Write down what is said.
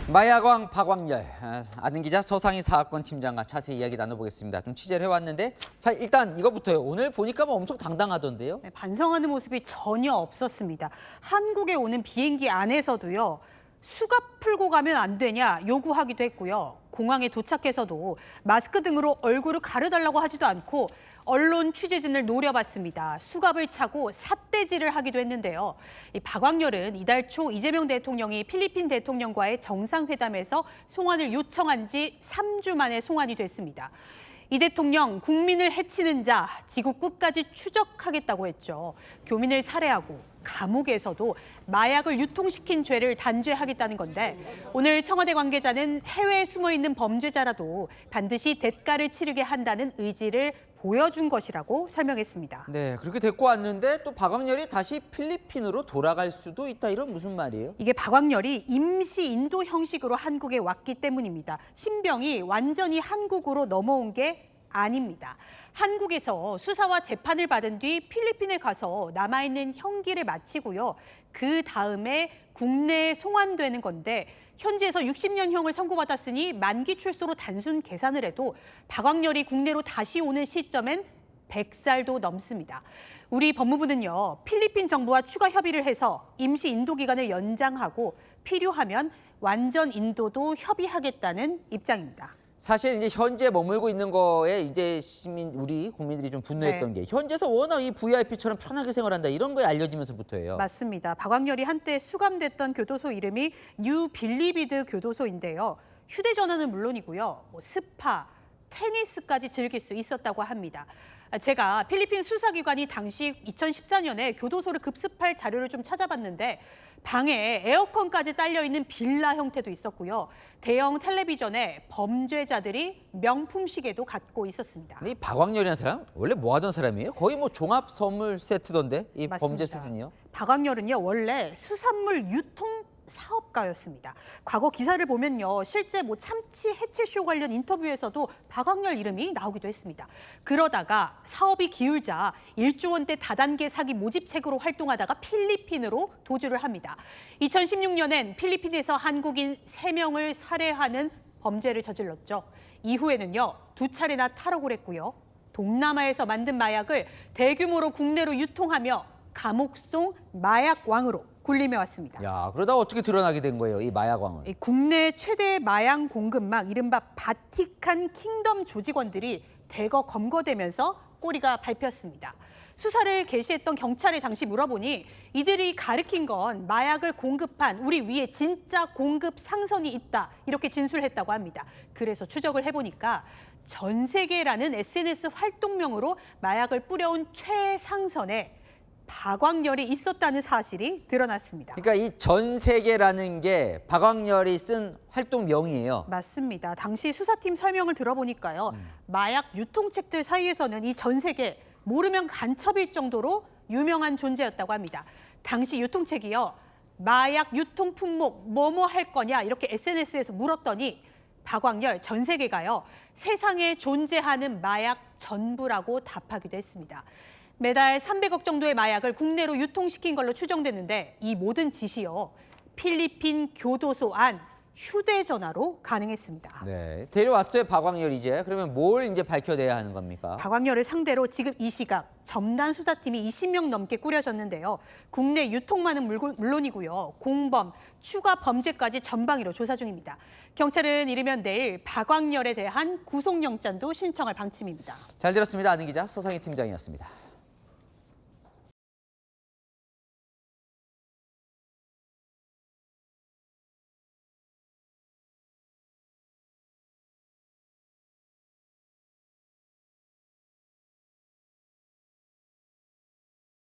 마약왕 박광렬, 아는 기자 서상희 사학권 팀장과 자세히 이야기 나눠보겠습니다. 좀 취재를 해왔는데, 자 일단 이거부터요. 오늘 보니까 뭐 엄청 당당하던데요. 네, 반성하는 모습이 전혀 없었습니다. 한국에 오는 비행기 안에서도요. 수갑 풀고 가면 안 되냐 요구하기도 했고요. 공항에 도착해서도 마스크 등으로 얼굴을 가려달라고 하지도 않고 언론 취재진을 노려봤습니다. 수갑을 차고 삿대질을 하기도 했는데요. 이 박광렬은 이달 초 이재명 대통령이 필리핀 대통령과의 정상회담에서 송환을 요청한 지 3주 만에 송환이 됐습니다. 이 대통령 국민을 해치는 자 지구 끝까지 추적하겠다고 했죠. 교민을 살해하고 감옥에서도 마약을 유통시킨 죄를 단죄하겠다는 건데 오늘 청와대 관계자는 해외에 숨어있는 범죄자라도 반드시 대가를 치르게 한다는 의지를 보여준 것이라고 설명했습니다. 네, 그렇게 데리고 왔는데 또 박광렬이 다시 필리핀으로 돌아갈 수도 있다. 이런 무슨 말이에요? 이게 박광렬이 임시 인도 형식으로 한국에 왔기 때문입니다. 신병이 완전히 한국으로 넘어온 게 아닙니다. 한국에서 수사와 재판을 받은 뒤 필리핀에 가서 남아있는 형기를 마치고요. 그 다음에 국내에 송환되는 건데 현지에서 60년형을 선고받았으니 만기 출소로 단순 계산을 해도 박광렬이 국내로 다시 오는 시점엔 100살도 넘습니다. 우리 법무부는요. 필리핀 정부와 추가 협의를 해서 임시 인도 기간을 연장하고 필요하면 완전 인도도 협의하겠다는 입장입니다. 사실 이제 현재 머물고 있는 거에 이제 우리 국민들이 좀 분노했던 게 현지에서 워낙 이 VIP처럼 편하게 생활한다 이런 거에 알려지면서부터예요. 맞습니다. 박광렬이 한때 수감됐던 교도소 이름이 뉴 빌리비드 교도소인데요. 휴대전화는 물론이고요. 스파, 테니스까지 즐길 수 있었다고 합니다. 제가 필리핀 수사기관이 당시 2014년에 교도소를 급습할 자료를 좀 찾아봤는데 방에 에어컨까지 딸려있는 빌라 형태도 있었고요. 대형 텔레비전에 범죄자들이 명품 시계도 갖고 있었습니다. 이 박광렬이라는 사람 원래 뭐 하던 사람이에요? 거의 뭐 종합 선물 세트던데 이 맞습니다. 범죄 수준이요? 박광렬은요 원래 수산물 유통 사업가였습니다. 과거 기사를 보면요. 실제 참치 해체쇼 관련 인터뷰에서도 박광렬 이름이 나오기도 했습니다. 그러다가 사업이 기울자 1조 원대 다단계 사기 모집책으로 활동하다가 필리핀으로 도주를 합니다. 2016년엔 필리핀에서 한국인 3명을 살해하는 범죄를 저질렀죠. 이후에는요. 2차례나 탈옥을 했고요. 동남아에서 만든 마약을 대규모로 국내로 유통하며 감옥송 마약왕으로 군림해 왔습니다. 야, 그러다 어떻게 드러나게 된 거예요, 이 마약왕은? 국내 최대 마약 공급망 이른바 바티칸 킹덤 조직원들이 대거 검거되면서 꼬리가 밟혔습니다. 수사를 개시했던 경찰에 당시 물어보니 이들이 가리킨 건 마약을 공급한 우리 위에 진짜 공급 상선이 있다 이렇게 진술했다고 합니다. 그래서 추적을 해보니까 전 세계라는 SNS 활동명으로 마약을 뿌려온 최상선에 박광렬이 있었다는 사실이 드러났습니다. 그러니까 이 전 세계라는 게 박광렬이 쓴 활동명이에요. 맞습니다. 당시 수사팀 설명을 들어보니까요. 마약 유통책들 사이에서는 이 전 세계 모르면 간첩일 정도로 유명한 존재였다고 합니다. 당시 유통책이요. 마약 유통 품목 뭐뭐 할 거냐 이렇게 SNS에서 물었더니 박광렬 전 세계가요. 세상에 존재하는 마약 전부라고 답하기도 했습니다. 매달 300억 정도의 마약을 국내로 유통시킨 걸로 추정됐는데 이 모든 짓이요. 필리핀 교도소 안 휴대전화로 가능했습니다. 네, 데려왔어요, 박광렬 이제. 그러면 뭘 이제 밝혀내야 하는 겁니까? 박광렬을 상대로 지금 이 시각 첨단 수사팀이 20명 넘게 꾸려졌는데요. 국내 유통만은 물론이고요. 공범, 추가 범죄까지 전방위로 조사 중입니다. 경찰은 이르면 내일 박광렬에 대한 구속영장도 신청할 방침입니다. 잘 들었습니다. 아는 기자 서상희 팀장이었습니다.